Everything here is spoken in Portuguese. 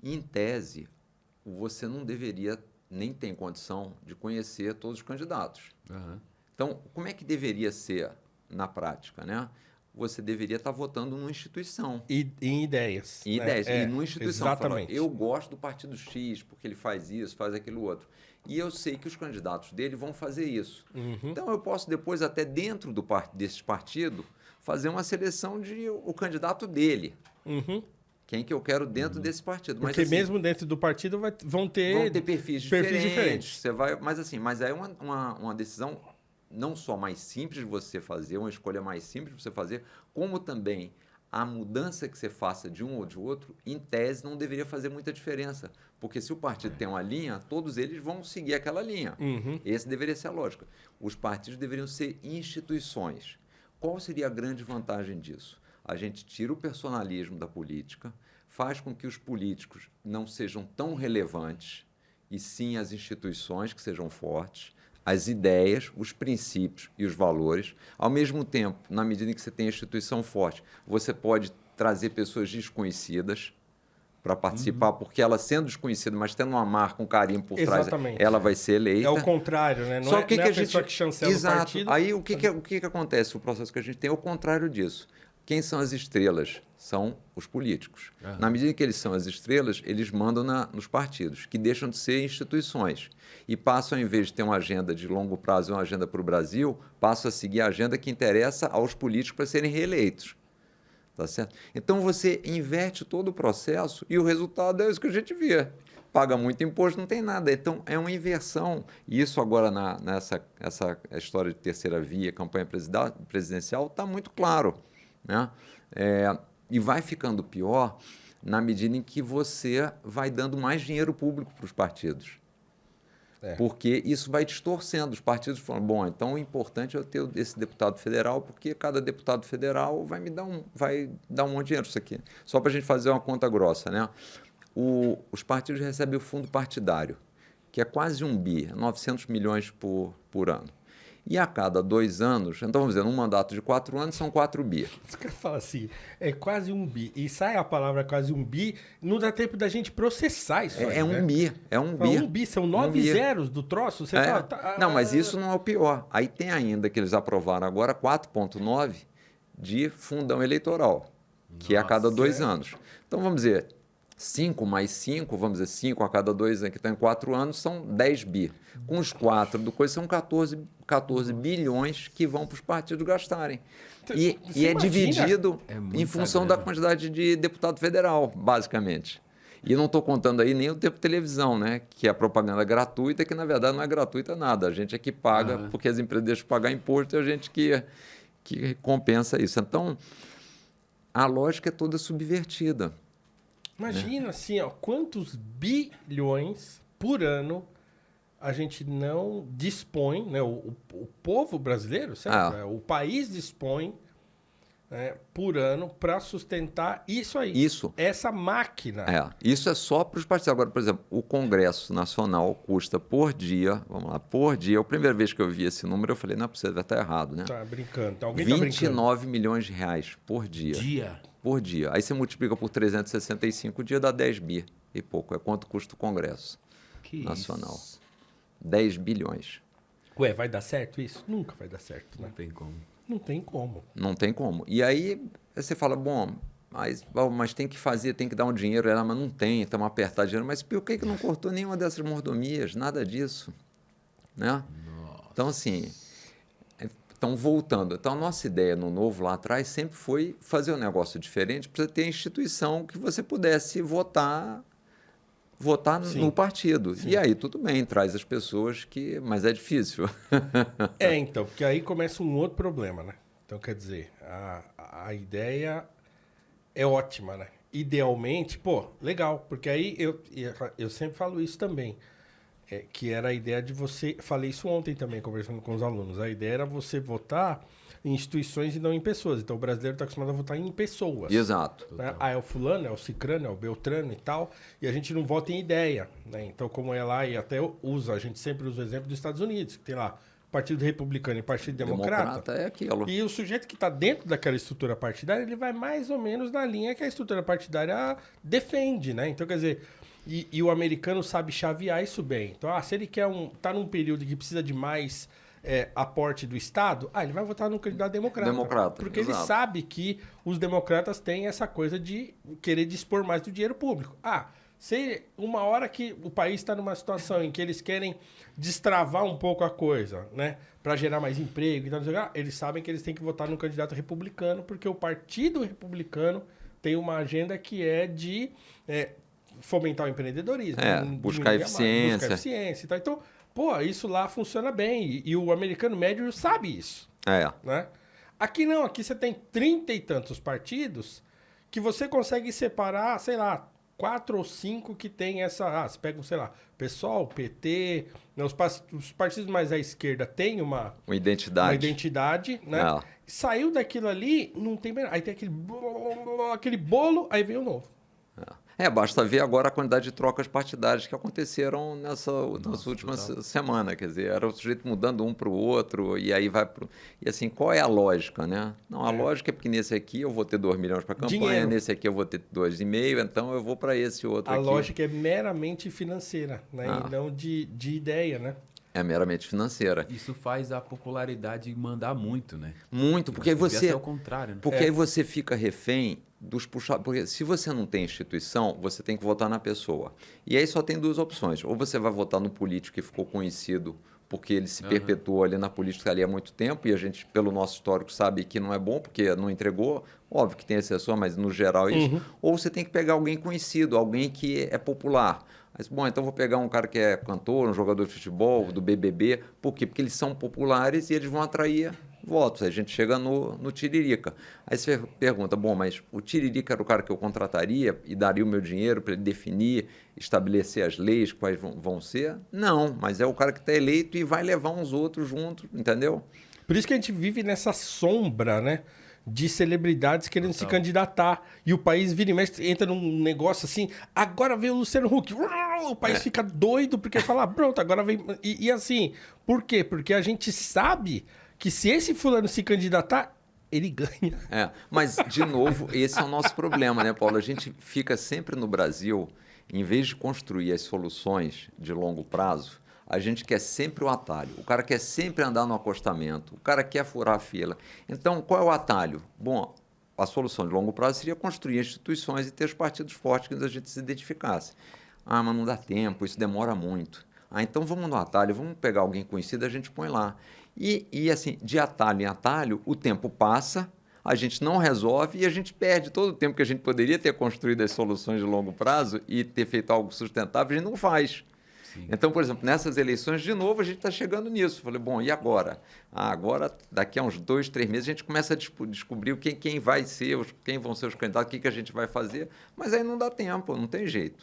Em tese, você não deveria, nem tem condição de conhecer todos os candidatos. Aham. Então, como é que deveria ser na prática, né? Você deveria estar votando numa instituição. E em ideias. Em né? ideias. E numa instituição. Fala, Exatamente. eu gosto do partido X, porque ele faz isso, faz aquilo outro. E eu sei que os candidatos dele vão fazer isso. Então, eu posso depois, até dentro desse partido, fazer uma seleção de o candidato dele. Quem que eu quero dentro desse partido. Porque mas, assim, mesmo dentro do partido vão ter perfis diferentes. Você vai, mas aí é uma decisão não só mais simples de você fazer, uma escolha mais simples de você fazer, como também a mudança que você faça de um ou de outro, em tese, não deveria fazer muita diferença. Porque se o partido tem uma linha, todos eles vão seguir aquela linha. Essa deveria ser a lógica. Os partidos deveriam ser instituições. Qual seria a grande vantagem disso? A gente tira o personalismo da política, faz com que os políticos não sejam tão relevantes, e sim as instituições que sejam fortes, as ideias, os princípios e os valores. Ao mesmo tempo, na medida em que você tem a instituição forte, você pode trazer pessoas desconhecidas para participar, porque ela sendo desconhecida, mas tendo uma marca, um carinho por trás, ela vai ser eleita. É o contrário, né? Não Só é, que não que é a a pessoa gente... que chancela Exato. o partido. Aí o que acontece? O processo que a gente tem é o contrário disso. Quem são as estrelas? São os políticos. Na medida em que eles são as estrelas, eles mandam nos partidos, que deixam de ser instituições. E passam, em vez de ter uma agenda de longo prazo e uma agenda para o Brasil, passam a seguir a agenda que interessa aos políticos para serem reeleitos. Tá certo? Então, você inverte todo o processo e o resultado é isso que a gente vê. Paga muito imposto, não tem nada. Então, é uma inversão. E isso agora, nessa história de terceira via, campanha presidencial, está muito claro, né? E vai ficando pior na medida em que você vai dando mais dinheiro público para os partidos. Porque isso vai distorcendo. Os partidos falam, bom, então o importante é eu ter esse deputado federal, porque cada deputado federal vai dar um monte de dinheiro isso aqui. Só para a gente fazer uma conta grossa, né? Os partidos recebem o fundo partidário, que é quase 1 bi, 900 milhões por ano. E a cada 2 anos, então vamos dizer, num mandato de 4 anos, são 4 bi. Os caras falam assim, é quase 1 bi. E sai a palavra quase 1 bi, não dá tempo da gente processar isso aí, É 1 né? bi, é 1 bi. 1 bi, são 9 zeros do troço. Você fala, Não, mas isso não é o pior. Aí tem ainda que eles aprovaram agora 4,9 de fundão eleitoral, que é a cada 2 anos. Então vamos dizer, 5 mais 5, vamos dizer 5 a cada 2 anos, que estão em 4 anos, são 10 bi. Com os 4 do coisa, são 14 bilhões que vão para os partidos gastarem. E é dividido em função da quantidade de deputado federal, basicamente. E eu não estou contando aí nem o tempo de televisão, né? Que é a propaganda gratuita, que na verdade não é gratuita nada. A gente é que paga, porque as empresas deixam de pagar imposto e a gente que compensa isso. Então, a lógica é toda subvertida. Imagina assim, ó, quantos bilhões por ano a gente não dispõe, né? O povo brasileiro, certo? O país dispõe, né, por ano para sustentar isso aí. Essa máquina. Isso é só para os partidos. Agora, por exemplo, o Congresso Nacional custa por dia, vamos lá, por dia. A primeira vez que eu vi esse número, eu falei, não, você vai estar errado, né? Tá brincando. Alguém 29 milhões de reais por dia. Por dia. Aí você multiplica por 365 dias, dá 10 bi e pouco. É quanto custa o Congresso Nacional. Isso? 10 bilhões. Ué, vai dar certo isso? Nunca vai dar certo, né? Não tem como. Não tem como. Não tem como. E aí você fala, bom, mas tem que fazer, tem que dar um dinheiro. Ela, mas não tem, estamos apertados dinheiro. Mas por que não cortou nenhuma dessas mordomias? Nada disso. Né? Nossa. Então, assim, estão voltando. Então, a nossa ideia no Novo lá atrás sempre foi fazer um negócio diferente para ter instituição que você pudesse votar no partido. Sim. E aí, tudo bem, traz as pessoas mas é difícil. Então, porque aí começa um outro problema, né? Então, quer dizer, a ideia é ótima, né? Idealmente, legal, porque aí eu sempre falo isso também, que era a ideia de você... Falei isso ontem também, conversando com os alunos. A ideia era você votar em instituições e não em pessoas. Então, o brasileiro está acostumado a votar em pessoas. Exato. Né? É o fulano, é o cicrano, é o beltrano e tal. E a gente não vota em ideia. Né? Então, como é lá, e até a gente sempre usa o exemplo dos Estados Unidos, que tem lá Partido Republicano e Partido Democrata. É aquilo. E o sujeito que está dentro daquela estrutura partidária, ele vai mais ou menos na linha que a estrutura partidária defende, né? Então, quer dizer, e o americano sabe chavear isso bem. Então, se ele quer tá num período que precisa de mais aporte do Estado, ele vai votar no candidato democrata. Porque exato. ele sabe que os democratas têm essa coisa de querer dispor mais do dinheiro público. Se uma hora que o país está numa situação em que eles querem destravar um pouco a coisa, né, para gerar mais emprego e tal, eles sabem que eles têm que votar no candidato republicano, porque o Partido Republicano tem uma agenda que é de fomentar o empreendedorismo, buscar eficiência. E tal. Então, isso lá funciona bem e o americano médio sabe isso. Né? Aqui não, aqui você tem 30 e tantos partidos que você consegue separar, sei lá, 4 ou 5 que tem essa... você pega, sei lá, PSOL, PT... Né, os partidos mais à esquerda têm uma identidade, né? Saiu daquilo ali, não tem... Aí tem aquele bolo, aí vem o novo. Basta ver agora a quantidade de trocas partidárias que aconteceram nessa última semana. Quer dizer, era o sujeito mudando um para o outro, e aí vai pro... E assim, qual é a lógica, né? Não, a lógica é porque nesse aqui eu vou ter 2 milhões para campanha, dinheiro. Nesse aqui eu vou ter 2,5, então eu vou para esse outro aqui. A lógica é meramente financeira, né? E não de ideia, né? É meramente financeira. Isso faz a popularidade mandar muito, né? Muito, porque aí você... É o contrário, né? Porque aí você fica refém dos puxados. Porque se você não tem instituição, você tem que votar na pessoa. E aí só tem 2 opções. Ou você vai votar no político que ficou conhecido porque ele se perpetuou ali na política ali há muito tempo, e a gente, pelo nosso histórico, sabe que não é bom, porque não entregou. Óbvio que tem exceção, mas no geral é isso. Ou você tem que pegar alguém conhecido, alguém que é popular. Mas, então vou pegar um cara que é cantor, um jogador de futebol, do BBB. Por quê? Porque eles são populares e eles vão atrair votos. Aí a gente chega no Tiririca. Aí você pergunta, mas o Tiririca era o cara que eu contrataria e daria o meu dinheiro para ele definir, estabelecer as leis, quais vão ser? Não, mas é o cara que está eleito e vai levar uns outros juntos, entendeu? Por isso que a gente vive nessa sombra, né? De celebridades querendo se candidatar. E o país vira e mexe, entra num negócio assim, agora vem o Luciano Huck. O país fica doido porque fala, pronto, agora vem... E assim, por quê? Porque a gente sabe que se esse fulano se candidatar, ele ganha. Mas, de novo, esse é o nosso problema, né, Paulo? A gente fica sempre no Brasil, em vez de construir as soluções de longo prazo, a gente quer sempre o atalho. O cara quer sempre andar no acostamento. O cara quer furar a fila. Então, qual é o atalho? Bom, a solução de longo prazo seria construir instituições e ter os partidos fortes que a gente se identificasse. Mas não dá tempo, isso demora muito. Então vamos no atalho, vamos pegar alguém conhecido, a gente põe lá. E assim, de atalho em atalho, o tempo passa, a gente não resolve e a gente perde todo o tempo que a gente poderia ter construído as soluções de longo prazo e ter feito algo sustentável, a gente não faz. Então, por exemplo, nessas eleições, de novo, a gente está chegando nisso. Falei, e agora? Agora, daqui a uns 2, 3 meses, a gente começa a descobrir quem vai ser, quem vão ser os candidatos, o que a gente vai fazer, mas aí não dá tempo, não tem jeito.